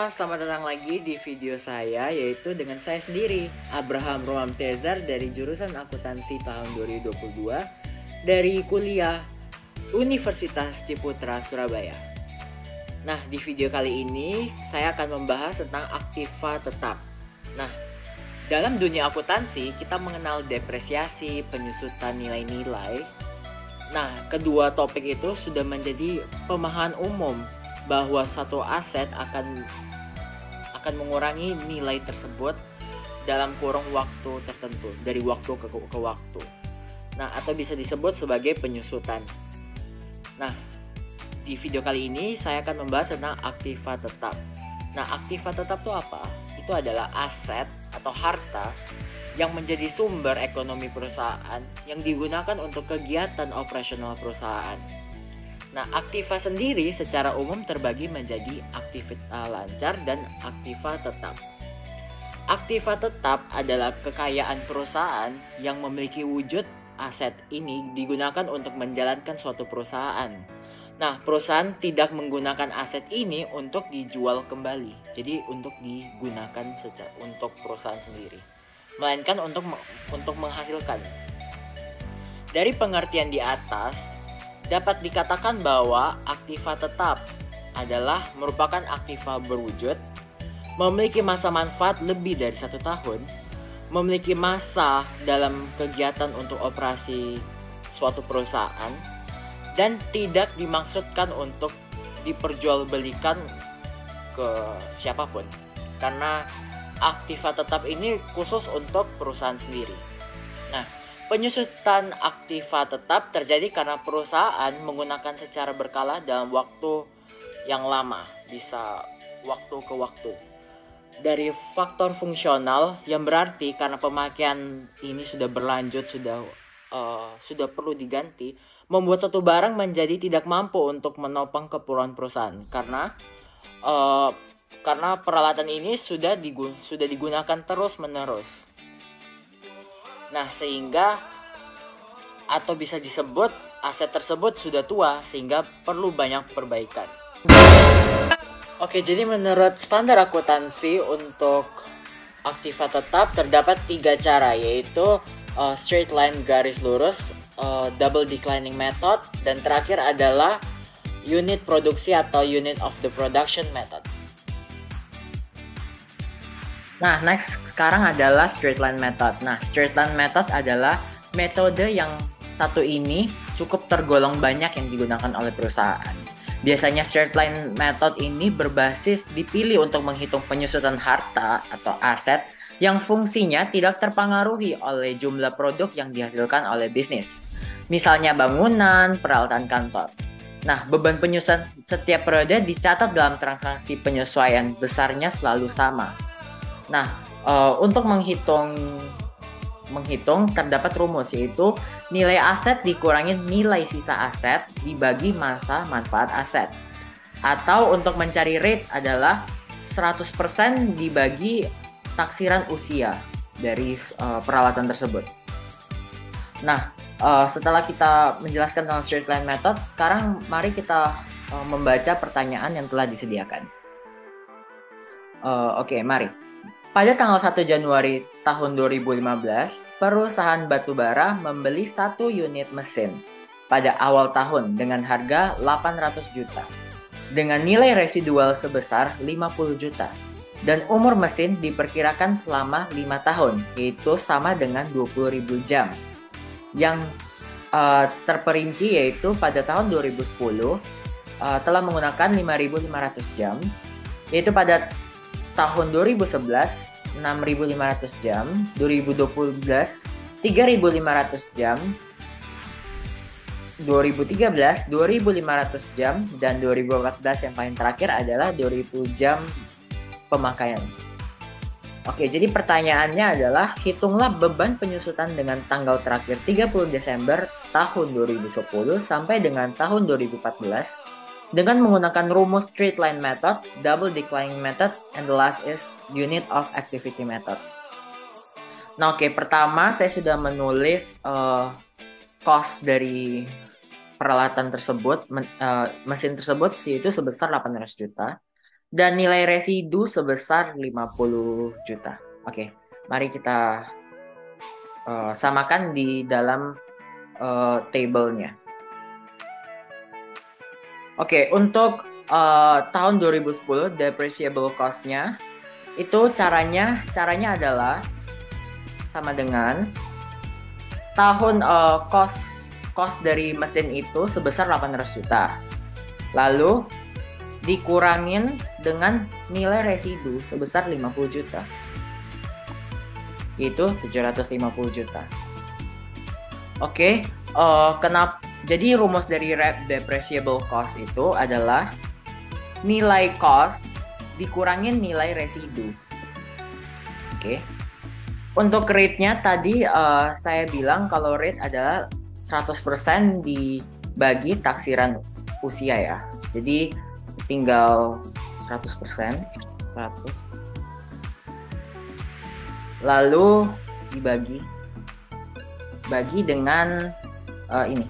selamat datang lagi di video saya, yaitu dengan saya sendiri, Abraham Roam Tezar dari jurusan akuntansi tahun 2022 dari kuliah Universitas Ciputra Surabaya. Nah, di video kali ini saya akan membahas tentang aktiva tetap. Nah, dalam dunia akuntansi kita mengenal depresiasi, penyusutan nilai-nilai. Nah, kedua topik itu sudah menjadi pemahaman umum bahwa satu aset akan mengurangi nilai tersebut dalam kurun waktu tertentu, dari waktu ke waktu. Nah, atau bisa disebut sebagai penyusutan. Nah, di video kali ini saya akan membahas tentang aktiva tetap. Nah, aktiva tetap itu apa? Itu adalah aset atau harta yang menjadi sumber ekonomi perusahaan yang digunakan untuk kegiatan operasional perusahaan. Nah, aktiva sendiri secara umum terbagi menjadi aktiva lancar dan aktiva tetap. Aktiva tetap adalah kekayaan perusahaan yang memiliki wujud aset ini digunakan untuk menjalankan suatu perusahaan. Nah, perusahaan tidak menggunakan aset ini untuk dijual kembali. Jadi untuk digunakan untuk perusahaan sendiri, melainkan untuk menghasilkan. Dari pengertian di atas, dapat dikatakan bahwa aktiva tetap adalah merupakan aktiva berwujud, memiliki masa manfaat lebih dari 1 tahun, memiliki masa dalam kegiatan untuk operasi suatu perusahaan, dan tidak dimaksudkan untuk diperjualbelikan ke siapapun. Karena aktiva tetap ini khusus untuk perusahaan sendiri. Nah, penyusutan aktiva tetap terjadi karena perusahaan menggunakan secara berkala dalam waktu yang lama, bisa waktu ke waktu. Dari faktor fungsional yang berarti karena pemakaian ini sudah berlanjut, sudah perlu diganti, membuat satu barang menjadi tidak mampu untuk menopang keperluan perusahaan karena peralatan ini sudah digunakan terus-menerus. Nah, sehingga atau bisa disebut aset tersebut sudah tua sehingga perlu banyak perbaikan. Oke, jadi menurut standar akuntansi untuk aktiva tetap terdapat 3 cara, yaitu straight line garis lurus, double declining method, dan terakhir adalah unit produksi atau unit of the production method. Nah, next sekarang adalah straight line method. Nah, straight line method adalah metode yang satu ini cukup tergolong banyak yang digunakan oleh perusahaan. Biasanya straight line method ini berbasis dipilih untuk menghitung penyusutan harta atau aset yang fungsinya tidak terpengaruhi oleh jumlah produk yang dihasilkan oleh bisnis. Misalnya bangunan, peralatan kantor. Nah, beban penyusutan setiap periode dicatat dalam transaksi penyesuaian besarnya selalu sama. Nah, untuk menghitung terdapat rumus, yaitu nilai aset dikurangi nilai sisa aset dibagi masa manfaat aset. Atau untuk mencari rate adalah 100% dibagi taksiran usia dari peralatan tersebut. Nah, setelah kita menjelaskan tentang straight line method, sekarang mari kita membaca pertanyaan yang telah disediakan. Oke, mari. Pada tanggal 1 Januari tahun 2015, perusahaan batubara membeli 1 unit mesin pada awal tahun dengan harga 800 juta dengan nilai residual sebesar 50 juta dan umur mesin diperkirakan selama 5 tahun, yaitu sama dengan 20.000 jam. Yang terperinci yaitu pada tahun 2010 telah menggunakan 5.500 jam, yaitu pada tahun 2011 6.500 jam, 2012 3.500 jam, 2013 2.500 jam, dan 2014 yang paling terakhir adalah 2.000 jam pemakaian. Oke, jadi pertanyaannya adalah hitunglah beban penyusutan dengan tanggal terakhir 30 Desember tahun 2010 sampai dengan tahun 2014 dengan menggunakan rumus straight line method, double declining method, and the last is unit of activity method. Nah, oke, pertama saya sudah menulis cost dari peralatan tersebut, mesin tersebut yaitu sebesar 800 juta. dan nilai residu sebesar 50 juta. Oke, mari kita samakan di dalam tabelnya. Oke, untuk tahun 2010 depreciable cost-nya itu caranya adalah sama dengan tahun cost dari mesin itu sebesar 800 juta. Lalu dikurangin dengan nilai residu sebesar 50 juta. Itu 750 juta. Oke, kenapa? Jadi rumus dari depreciable cost itu adalah nilai cost dikurangin nilai residu. Oke. Untuk rate-nya tadi saya bilang kalau rate adalah 100% dibagi taksiran usia ya. Jadi tinggal 100%, 100. Lalu dibagi dengan ini.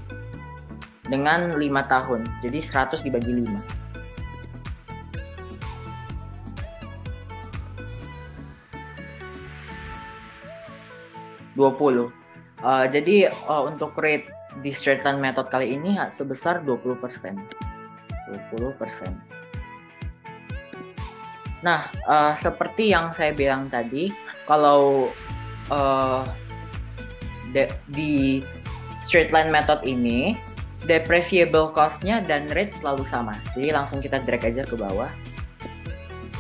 Dengan 5 tahun. Jadi 100 dibagi 5. Jadi untuk rate di straight line method kali ini sebesar 20%. 20%. Nah, seperti yang saya bilang tadi, kalau di straight line method ini depreciable cost-nya dan rate selalu sama. Jadi langsung kita drag aja ke bawah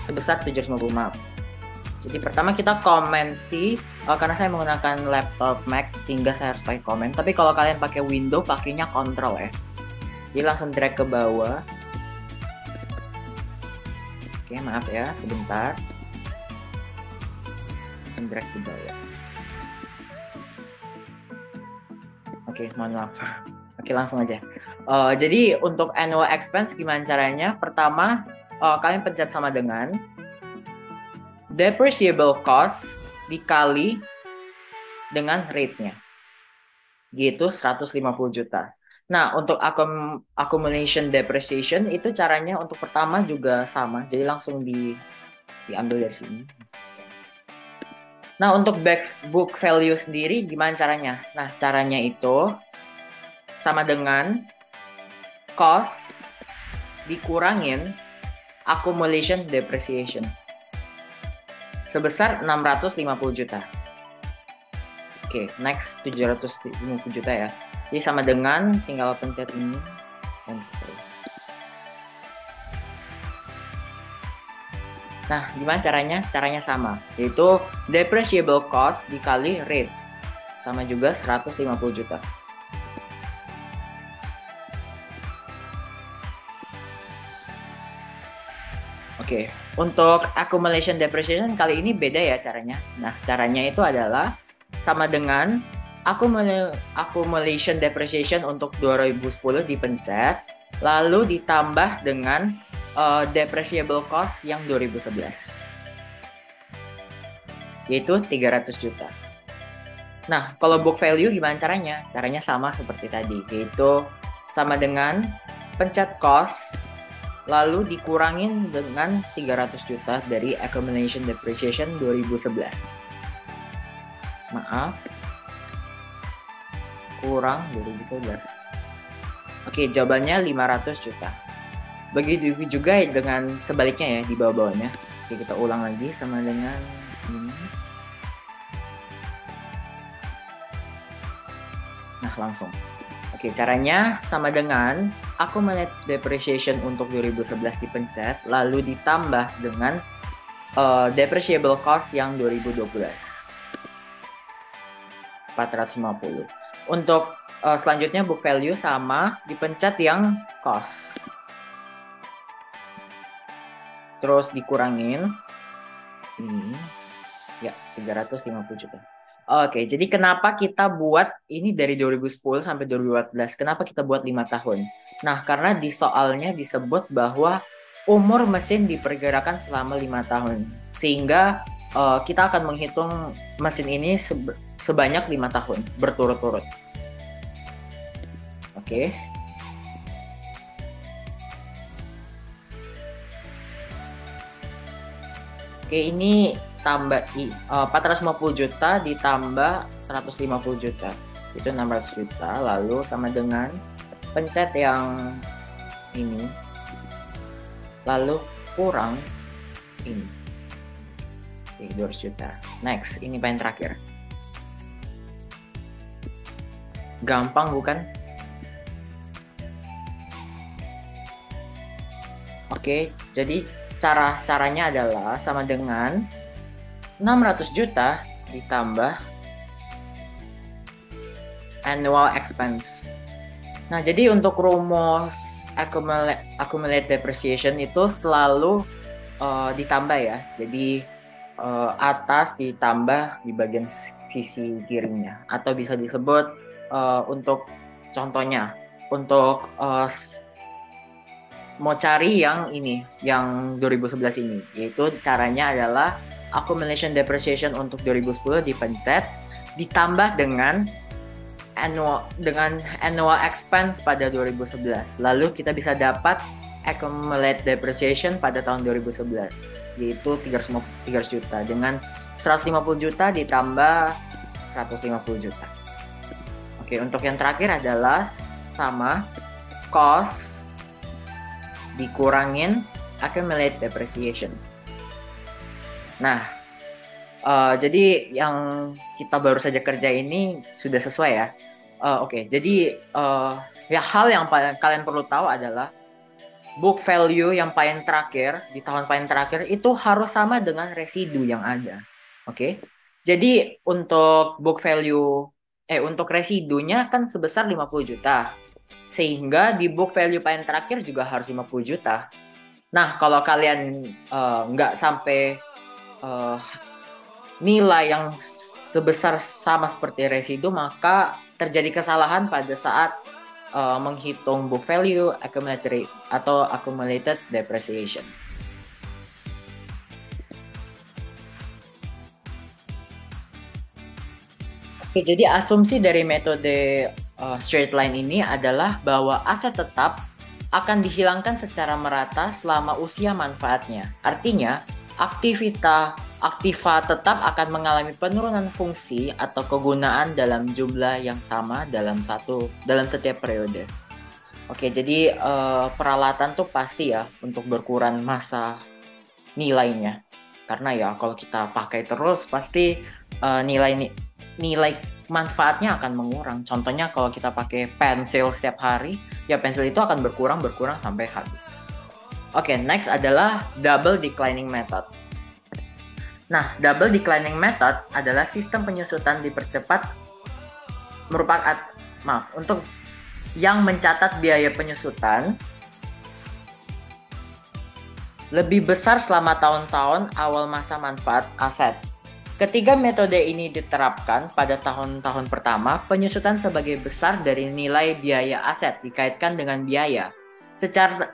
sebesar 750, maaf. Jadi pertama kita komen sih, karena saya menggunakan laptop Mac sehingga saya harus pakai komen. Tapi kalau kalian pakai Windows pakainya Control ya. Jadi langsung drag ke bawah. Oke, maaf ya, sebentar. Langsung drag ke bawah. Oke, mohon maaf. Oke, langsung aja. Jadi untuk annual expense gimana caranya? Pertama, kalian pencet sama dengan depreciable cost dikali dengan rate-nya. Gitu 150 juta. Nah, untuk accumulation depreciation itu caranya untuk pertama juga sama. Jadi langsung diambil dari sini. Nah, untuk book value sendiri gimana caranya? Nah, caranya itu sama dengan cost dikurangin accumulation depreciation sebesar 650 juta. Oke, next 750 juta ya. Jadi sama dengan tinggal pencet ini dan selesai. Nah, gimana caranya? Caranya sama, yaitu depreciable cost dikali rate. Sama juga 150 juta. Oke, untuk accumulation depreciation kali ini beda ya caranya. Nah, caranya itu adalah sama dengan accumulation depreciation untuk 2010 dipencet, lalu ditambah dengan depreciable cost yang 2011. Yaitu 300 juta. Nah, kalau book value gimana caranya? Caranya sama seperti tadi, yaitu sama dengan pencet cost, lalu dikurangin dengan 300 juta dari accumulation depreciation 2011. Maaf. Kurang 2011. Oke, jawabannya 500 juta. Begitu juga dengan sebaliknya ya, di bawah-bawahnya. Oke, kita ulang lagi sama dengan ini. Nah, langsung. Oke, caranya sama dengan accumulate depreciation untuk 2011 dipencet, lalu ditambah dengan depreciable cost yang 2012. 450. Untuk selanjutnya book value sama, dipencet yang cost. Terus dikurangin ini ya 350 juta. Oke, jadi kenapa kita buat ini dari 2010 sampai 2014? Kenapa kita buat 5 tahun? Nah, karena di soalnya disebut bahwa umur mesin diperkirakan selama 5 tahun. Sehingga kita akan menghitung mesin ini sebanyak 5 tahun berturut-turut. Oke. Oke, ini tambah 450 juta ditambah 150 juta. Itu 600 juta. Lalu sama dengan pencet yang ini. Lalu kurang ini. Oke, 200 juta. Next, ini paling terakhir. Gampang bukan? Oke, jadi caranya adalah sama dengan 600 juta ditambah annual expense. Nah, jadi untuk rumus accumulate depreciation itu selalu ditambah ya. Jadi atas ditambah di bagian sisi kirinya. Atau bisa disebut untuk contohnya, untuk mau cari yang ini, yang 2011 ini, yaitu caranya adalah accumulation depreciation untuk 2010 dipencet ditambah dengan annual expense pada 2011. Lalu kita bisa dapat accumulate depreciation pada tahun 2011, yaitu 300 juta dengan 150 juta ditambah 150 juta. Oke, untuk yang terakhir adalah sama cost dikurangin accumulate depreciation. Nah, jadi yang kita baru saja kerja ini sudah sesuai ya. Oke, jadi ya hal yang kalian perlu tahu adalah book value yang paling terakhir di tahun paling terakhir itu harus sama dengan residu yang ada. Oke, jadi untuk book value untuk residunya kan sebesar 50 juta. Sehingga di book value paling terakhir juga harus 50 juta. Nah, kalau kalian nggak sampai nilai yang sebesar sama seperti residu, maka terjadi kesalahan pada saat menghitung book value, accumulated depreciation. Oke, jadi asumsi dari metode straight line ini adalah bahwa aset tetap akan dihilangkan secara merata selama usia manfaatnya. Artinya, aktiva tetap akan mengalami penurunan fungsi atau kegunaan dalam jumlah yang sama dalam setiap periode. Oke, jadi peralatan tuh pasti ya untuk berkurang masa nilainya. Karena ya kalau kita pakai terus pasti nilai manfaatnya akan mengurang. Contohnya kalau kita pakai pensil setiap hari, ya pensil itu akan berkurang sampai habis. Oke, next adalah double declining method. Nah, double declining method adalah sistem penyusutan dipercepat untuk yang mencatat biaya penyusutan lebih besar selama tahun-tahun awal masa manfaat aset. Ketiga metode ini diterapkan pada tahun-tahun pertama, penyusutan sebagai besar dari nilai biaya aset dikaitkan dengan biaya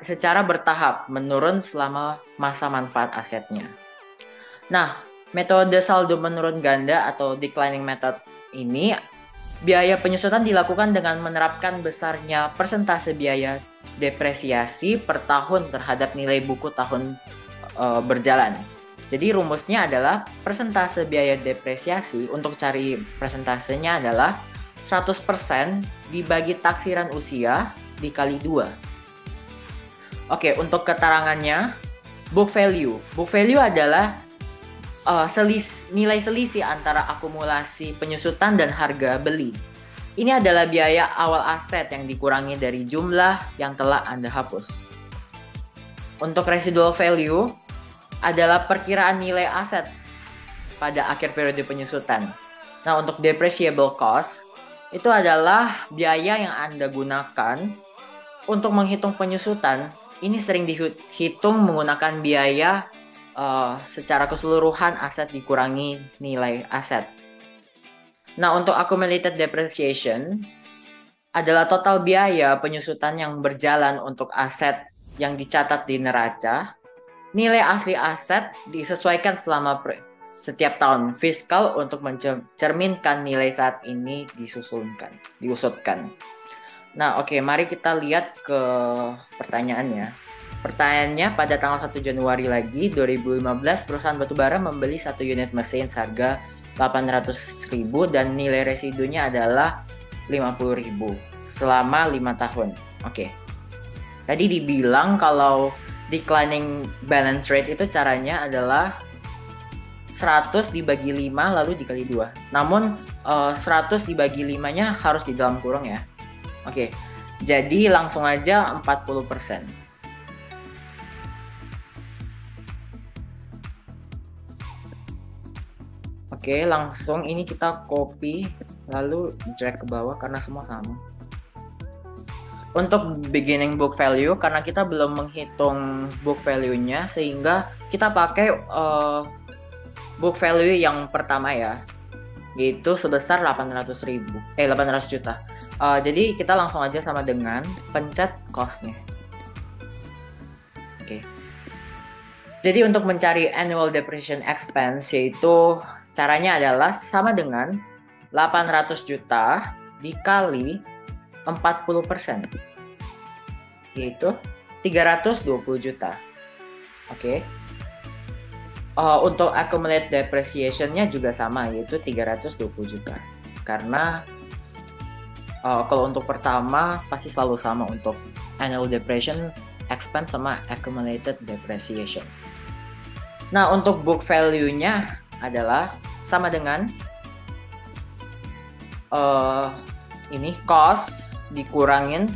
secara bertahap menurun selama masa manfaat asetnya. Nah, metode saldo menurun ganda atau declining method ini, biaya penyusutan dilakukan dengan menerapkan besarnya persentase biaya depresiasi per tahun terhadap nilai buku tahun berjalan. Jadi rumusnya adalah persentase biaya depresiasi. Untuk cari persentasenya adalah 100% dibagi taksiran usia dikali 2. Oke, untuk keterangannya, book value. Book value adalah nilai selisih antara akumulasi penyusutan dan harga beli. Ini adalah biaya awal aset yang dikurangi dari jumlah yang telah Anda hapus. Untuk residual value adalah perkiraan nilai aset pada akhir periode penyusutan. Nah, untuk depreciable cost itu adalah biaya yang Anda gunakan untuk menghitung penyusutan. Ini sering dihitung menggunakan biaya secara keseluruhan aset dikurangi nilai aset. Nah, untuk accumulated depreciation adalah total biaya penyusutan yang berjalan untuk aset yang dicatat di neraca. Nilai asli aset disesuaikan selama setiap tahun fiskal untuk mencerminkan nilai saat ini diusutkan. Nah, oke, mari kita lihat ke pertanyaannya. Pertanyaannya, pada tanggal 1 Januari lagi 2015 perusahaan batubara membeli 1 unit mesin seharga 800.000 dan nilai residunya adalah 50.000 selama 5 tahun. Oke. Tadi dibilang kalau declining balance rate itu caranya adalah 100 dibagi 5 lalu dikali 2. Namun 100 dibagi 5-nya harus di dalam kurung ya. Oke. Jadi langsung aja 40%. Oke, langsung ini kita copy lalu drag ke bawah karena semua sama. Untuk beginning book value, karena kita belum menghitung book value-nya, sehingga kita pakai book value yang pertama ya, yaitu sebesar 800 juta. Jadi kita langsung aja sama dengan pencet cost-nya. Oke. Jadi untuk mencari annual depreciation expense, yaitu caranya adalah sama dengan 800 juta dikali 40%, yaitu 320 juta. Oke. Untuk accumulated depreciation-nya juga sama, yaitu 320 juta. Karena kalau untuk pertama pasti selalu sama untuk annual depreciation expense sama accumulated depreciation. Nah, untuk book value-nya adalah sama dengan ini cost dikurangin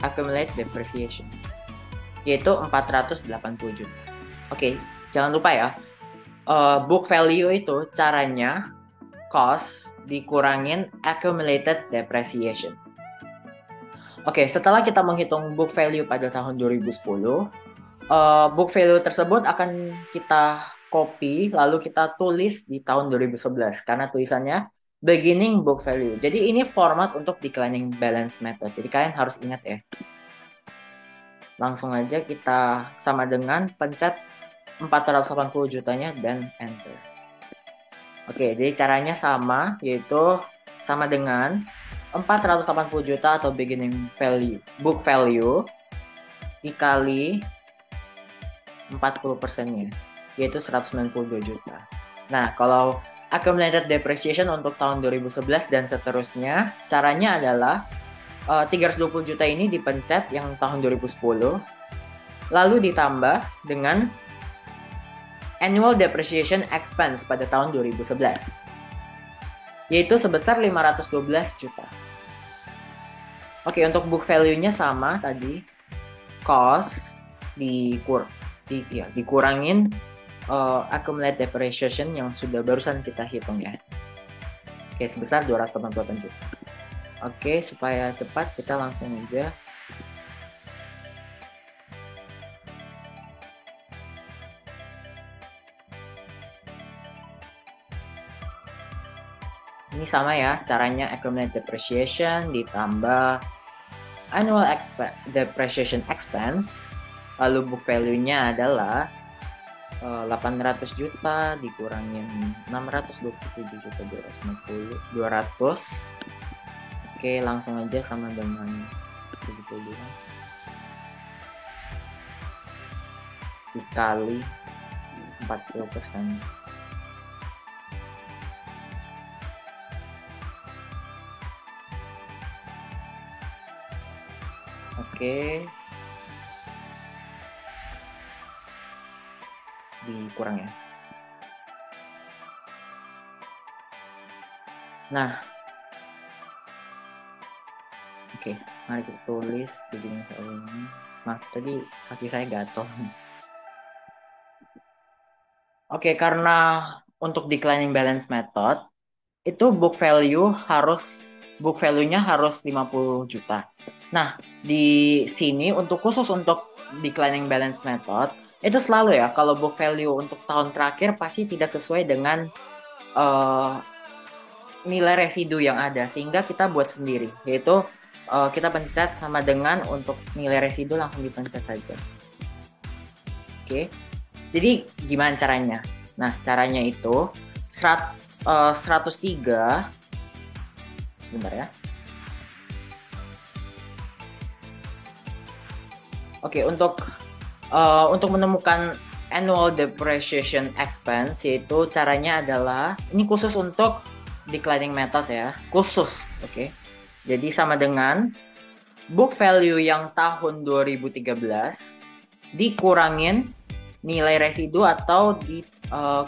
accumulated depreciation, yaitu 480 juta. Oke, jangan lupa ya, book value itu caranya cost dikurangin accumulated depreciation. Oke, setelah kita menghitung book value pada tahun 2010, book value tersebut akan kita copy lalu kita tulis di tahun 2011 karena tulisannya beginning book value. Jadi ini format untuk declining balance method. Jadi kalian harus ingat ya. Langsung aja kita sama dengan pencet 480 jutanya dan enter. Oke, jadi caranya sama, yaitu sama dengan 480 juta atau beginning value, book value dikali 40%-nya, yaitu 192 juta. Nah, kalau accumulated depreciation untuk tahun 2011 dan seterusnya, caranya adalah 320 juta ini dipencet yang tahun 2010, lalu ditambah dengan annual depreciation expense pada tahun 2011, yaitu sebesar 512 juta. Oke, untuk book value-nya sama tadi, cost dikurangin accumulated depreciation yang sudah barusan kita hitung ya. Oke, sebesar 288 juta. Oke, supaya cepat kita langsung aja. Ini sama ya, caranya accumulated depreciation ditambah annual depreciation expense, lalu book value-nya adalah 800 juta dikurangin 627 juta 200. Oke, langsung aja sama dengan 1.000 dikali 40%. Oke, dikurang ya. Nah, oke, mari kita tulis beginning value ini. Maaf, tadi kaki saya gatel. Oke, karena untuk declining balance method itu book value-nya harus 50 juta. Nah, di sini khusus untuk declining balance method itu selalu ya, kalau book value untuk tahun terakhir pasti tidak sesuai dengan nilai residu yang ada, sehingga kita buat sendiri, yaitu kita pencet sama dengan untuk nilai residu langsung dipencet saja. Oke, jadi gimana caranya? Nah, caranya itu 103, sebentar ya. Oke, untuk Untuk menemukan annual depreciation expense, yaitu caranya adalah ini khusus untuk declining method ya, khusus, oke. Jadi sama dengan book value yang tahun 2013 dikurangin nilai residu atau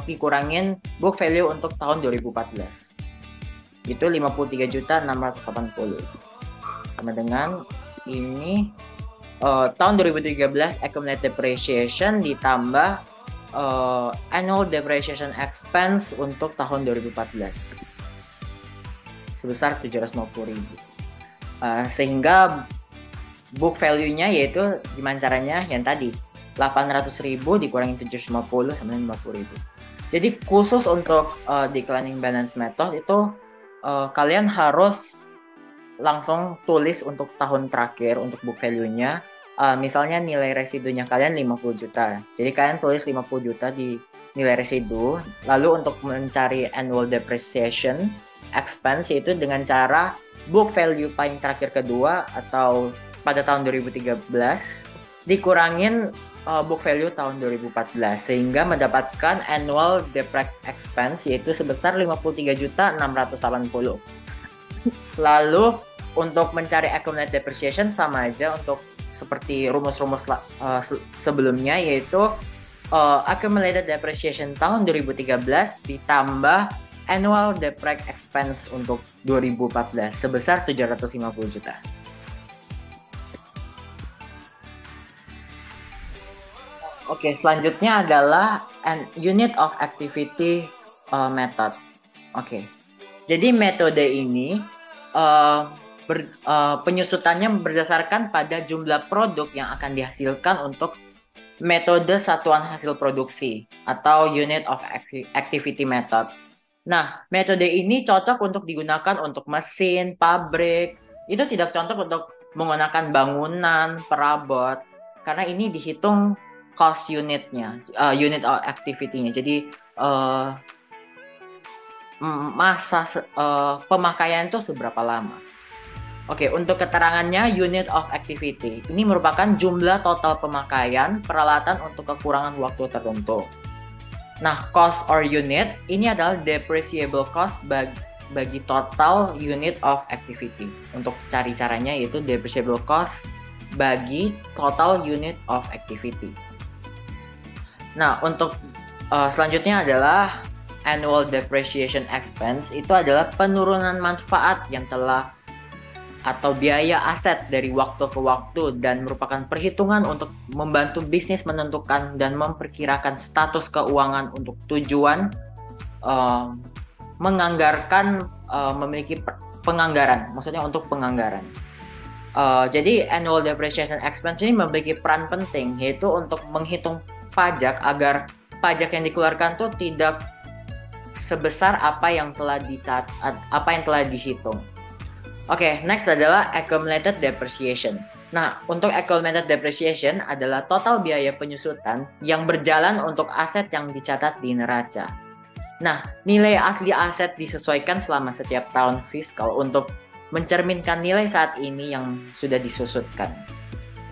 dikurangin book value untuk tahun 2014. Itu 53.680. Sama dengan ini tahun 2013 accumulated depreciation ditambah annual depreciation expense untuk tahun 2014 sebesar 750.000. Sehingga book value-nya yaitu gimana caranya yang tadi 800.000 dikurangi 750 sama 50.000. Jadi khusus untuk declining balance method itu kalian harus langsung tulis untuk tahun terakhir untuk book value-nya. Misalnya nilai residunya kalian 50 juta. Jadi kalian tulis 50 juta di nilai residu. Lalu untuk mencari annual depreciation expense yaitu dengan cara book value paling terakhir kedua atau pada tahun 2013 dikurangin book value tahun 2014 sehingga mendapatkan annual depreciation expense yaitu sebesar 53.680. Lalu untuk mencari accumulated depreciation sama aja untuk seperti rumus-rumus sebelumnya yaitu accumulated depreciation tahun 2013 ditambah annual depreciation expense untuk 2014 sebesar 750 juta. Oke, selanjutnya adalah an unit of activity method. Oke. Jadi metode ini penyusutannya berdasarkan pada jumlah produk yang akan dihasilkan untuk metode satuan hasil produksi atau unit of activity method. Nah, metode ini cocok untuk digunakan untuk mesin, pabrik. Itu tidak cocok untuk menggunakan bangunan, perabot, karena ini dihitung cost unitnya, unit of activity-nya. Jadi masa pemakaian itu seberapa lama. Oke, untuk keterangannya unit of activity ini merupakan jumlah total pemakaian peralatan untuk kekurangan waktu tertentu. Nah, cost or unit ini adalah depreciable cost bagi total unit of activity. Untuk cari caranya yaitu depreciable cost bagi total unit of activity. Nah, untuk selanjutnya adalah annual depreciation expense. Itu adalah penurunan manfaat yang telah atau biaya aset dari waktu ke waktu dan merupakan perhitungan untuk membantu bisnis menentukan dan memperkirakan status keuangan untuk tujuan menganggarkan memiliki penganggaran, maksudnya untuk penganggaran. Jadi annual depreciation expense ini memiliki peran penting yaitu untuk menghitung pajak agar pajak yang dikeluarkan tuh tidak sebesar apa yang telah dihitung. Oke, next adalah accumulated depreciation. Nah, untuk accumulated depreciation adalah total biaya penyusutan yang berjalan untuk aset yang dicatat di neraca. Nah, nilai asli aset disesuaikan selama setiap tahun fiskal untuk mencerminkan nilai saat ini yang sudah disusutkan.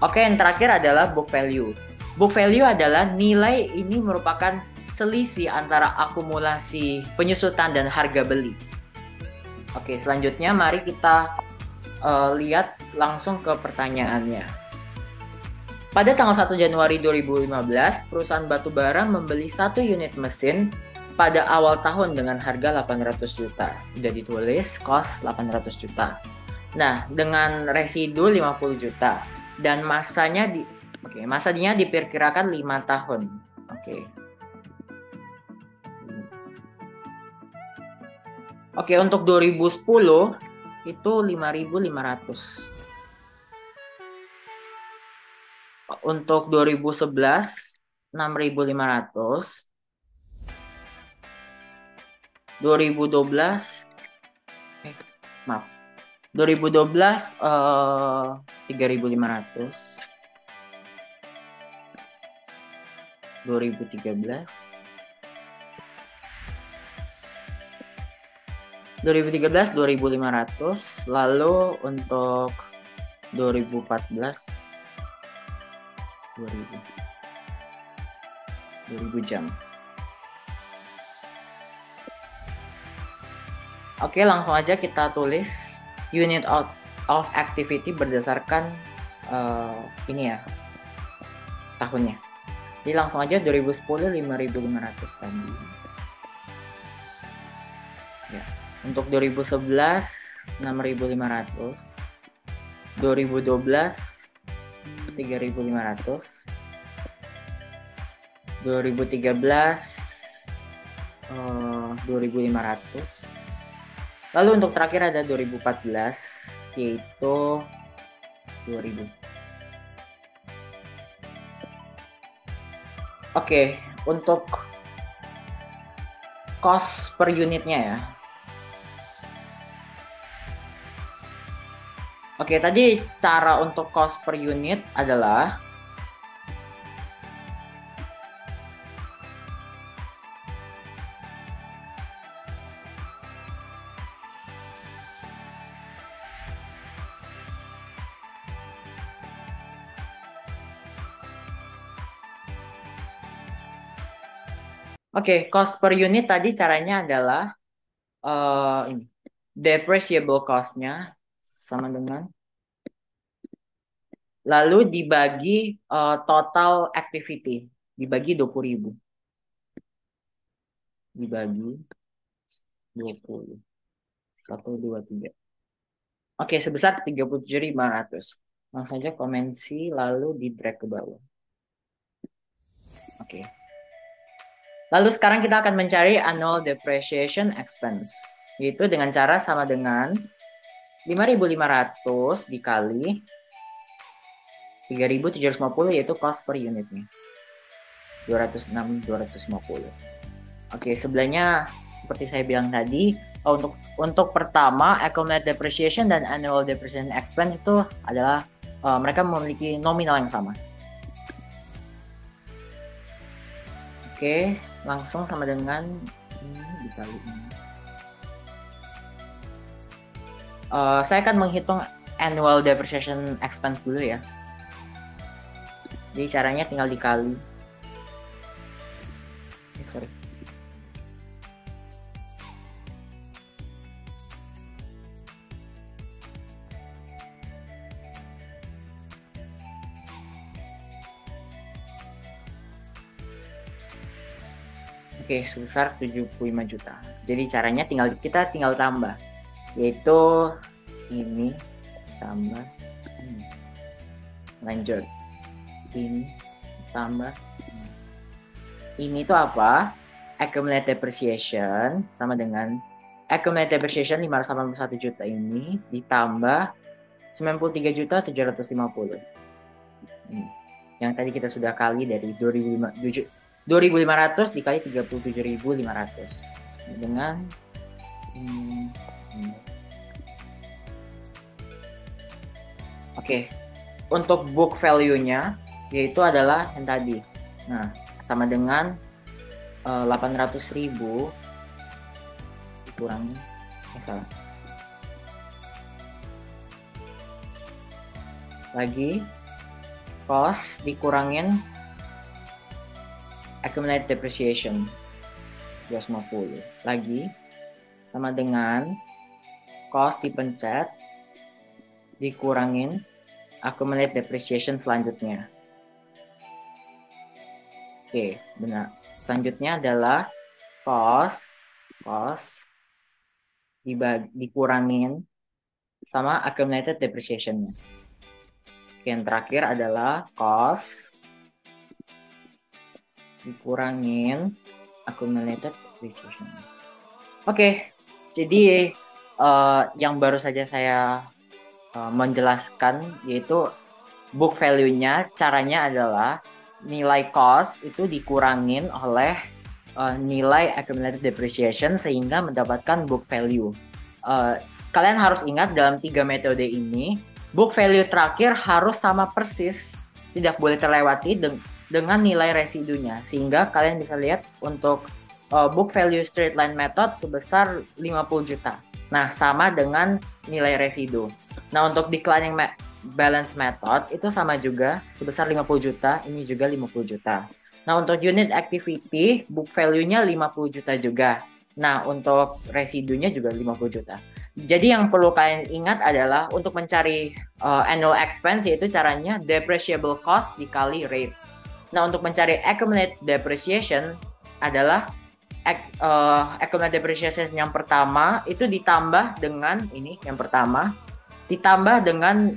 Oke, yang terakhir adalah book value. Book value adalah nilai ini merupakan selisih antara akumulasi penyusutan dan harga beli. Oke, selanjutnya mari kita lihat langsung ke pertanyaannya. Pada tanggal 1 Januari 2015, perusahaan batubara membeli 1 unit mesin pada awal tahun dengan harga 800 juta. Sudah ditulis cost 800 juta. Nah, dengan residu 50 juta dan masanya masanya diperkirakan 5 tahun. Oke, untuk 2010 itu 5.500. Untuk 2011 6.500. 2012 3.500. 2013 2.500, lalu untuk 2014 2.000. 2000 jam. Oke, langsung aja kita tulis unit of activity berdasarkan ini ya, tahunnya. Jadi langsung aja 2010 5.500 tadi. Ya. Untuk 2011 6.500. 2012 3.500. 2013 2.500. Lalu untuk terakhir ada 2014 yaitu 2000. Oke, untuk cost per unitnya ya. Oke, tadi cara untuk cost per unit adalah cost per unit tadi caranya adalah ini. Depreciable cost-nya sama dengan lalu dibagi total activity, dibagi 20.000. Dibagi 20. 1, 2, 3. Oke, sebesar 37.500. Langsung saja komen C lalu di drag ke bawah. Oke. Lalu sekarang kita akan mencari annual depreciation expense. Yaitu dengan cara sama dengan 5.500 dikali 3.750 yaitu cost per unitnya. 206, 250. Oke, sebelahnya seperti saya bilang tadi, untuk pertama accumulated depreciation dan annual depreciation expense itu adalah mereka memiliki nominal yang sama. Oke, langsung sama dengan ini dikali ini. Saya akan menghitung annual depreciation expense dulu ya. Jadi caranya tinggal dikali. Sorry. Oke, sebesar 75 juta. Jadi caranya kita tinggal tambah. Yaitu ini tambah ini. Lanjut. Ini tambah ini itu apa? Accumulated depreciation sama dengan accumulated depreciation 581 juta ini ditambah 93.750. Yang tadi kita sudah kali dari 2.500 dikali 37.500 dengan Oke. Untuk book value-nya yaitu adalah yang tadi. Nah, sama dengan 800.000 dikurangi lagi cost dikurangin accumulated depreciation 250 lagi sama dengan cost dipencet dikurangin accumulated depreciation selanjutnya. Oke, benar. Selanjutnya adalah cost dikurangin sama accumulated depreciation-nya. Oke, yang terakhir adalah cost dikurangin accumulated depreciation. Oke, jadi yang baru saja saya menjelaskan yaitu book value-nya caranya adalah nilai cost itu dikurangin oleh nilai accumulated depreciation sehingga mendapatkan book value. Kalian harus ingat dalam 3 metode ini book value terakhir harus sama persis, tidak boleh terlewati dengan nilai residunya, sehingga kalian bisa lihat untuk book value straight line method sebesar 50 juta. Nah, sama dengan nilai residu. Nah, untuk declining balance method itu sama juga sebesar 50 juta, ini juga 50 juta. Nah, untuk unit activity, book value-nya 50 juta juga. Nah, untuk residunya juga 50 juta. Jadi yang perlu kalian ingat adalah untuk mencari annual expense, yaitu caranya depreciable cost dikali rate. Nah, untuk mencari accumulated depreciation adalah accumulated depreciation yang pertama itu ditambah dengan ini yang pertama ditambah dengan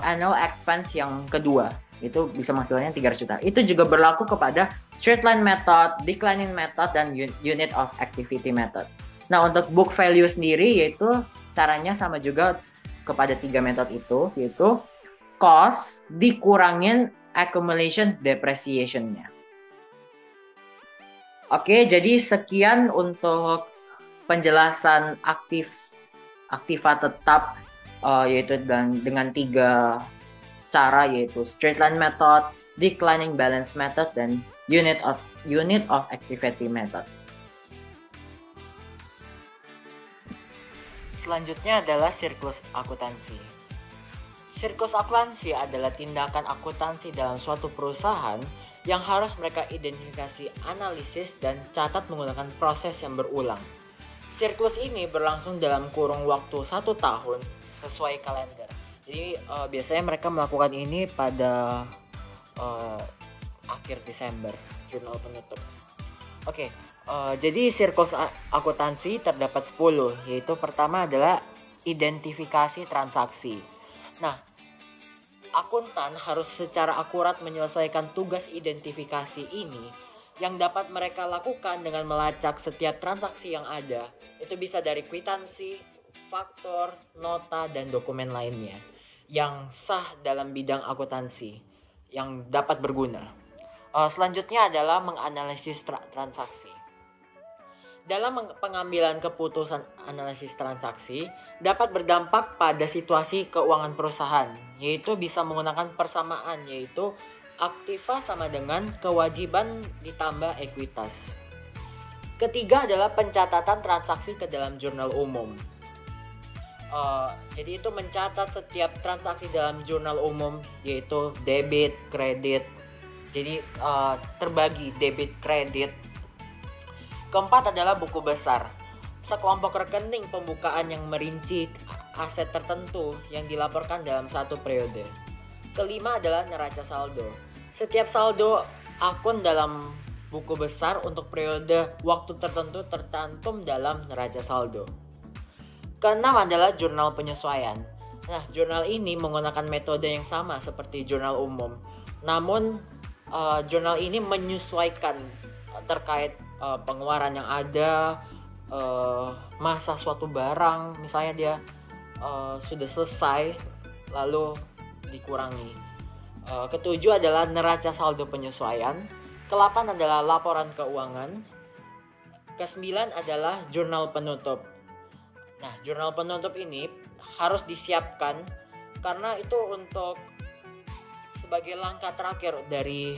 annual expense yang kedua, itu bisa menghasilkan 300 juta. Itu juga berlaku kepada straight line method, declining method, dan unit of activity method. Nah, untuk book value sendiri yaitu caranya sama juga kepada 3 metode itu, yaitu cost dikurangin accumulation depreciation-nya. Oke, jadi sekian untuk penjelasan aktiva tetap yaitu dengan 3 cara, yaitu straight line method, declining balance method, dan unit of activity method. Selanjutnya adalah siklus akuntansi. Siklus akuntansi adalah tindakan akuntansi dalam suatu perusahaan yang harus mereka identifikasi, analisis, dan catat menggunakan proses yang berulang. Siklus ini berlangsung dalam kurung waktu 1 tahun sesuai kalender. Jadi biasanya mereka melakukan ini pada akhir Desember, jurnal penutup. Oke, jadi siklus akuntansi terdapat 10, yaitu pertama adalah identifikasi transaksi. Nah, akuntan harus secara akurat menyelesaikan tugas identifikasi ini yang dapat mereka lakukan dengan melacak setiap transaksi yang ada. Itu bisa dari kwitansi, faktur, nota, dan dokumen lainnya yang sah dalam bidang akuntansi yang dapat berguna. Selanjutnya adalah menganalisis transaksi. Dalam pengambilan keputusan analisis transaksi dapat berdampak pada situasi keuangan perusahaan, yaitu bisa menggunakan persamaan, yaitu aktiva sama dengan kewajiban ditambah ekuitas. Ketiga adalah pencatatan transaksi ke dalam jurnal umum. Jadi itu mencatat setiap transaksi dalam jurnal umum, yaitu debit, kredit. Jadi terbagi debit, kredit. Keempat adalah buku besar. Sekelompok rekening pembukaan yang merinci aset tertentu yang dilaporkan dalam satu periode. Kelima adalah neraca saldo. Setiap saldo akun dalam buku besar untuk periode waktu tertentu tercantum dalam neraca saldo. Keenam adalah jurnal penyesuaian. Nah, jurnal ini menggunakan metode yang sama seperti jurnal umum. Namun, jurnal ini menyesuaikan terkait pengeluaran yang ada, masa suatu barang, misalnya dia sudah selesai lalu dikurangi. Ketujuh adalah neraca saldo penyesuaian. Ke-8 adalah laporan keuangan. Ke-9 adalah jurnal penutup. Nah, jurnal penutup ini harus disiapkan karena itu untuk sebagai langkah terakhir dari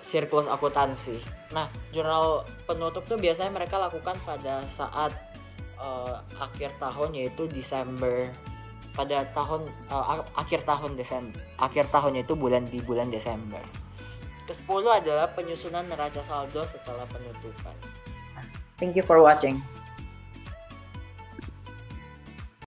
siklus akuntansi. Nah, jurnal penutup tuh biasanya mereka lakukan pada saat akhir tahun, yaitu Desember. Pada akhir tahun yaitu di bulan Desember. Ke-10 adalah penyusunan neraca saldo setelah penutupan. Thank you for watching.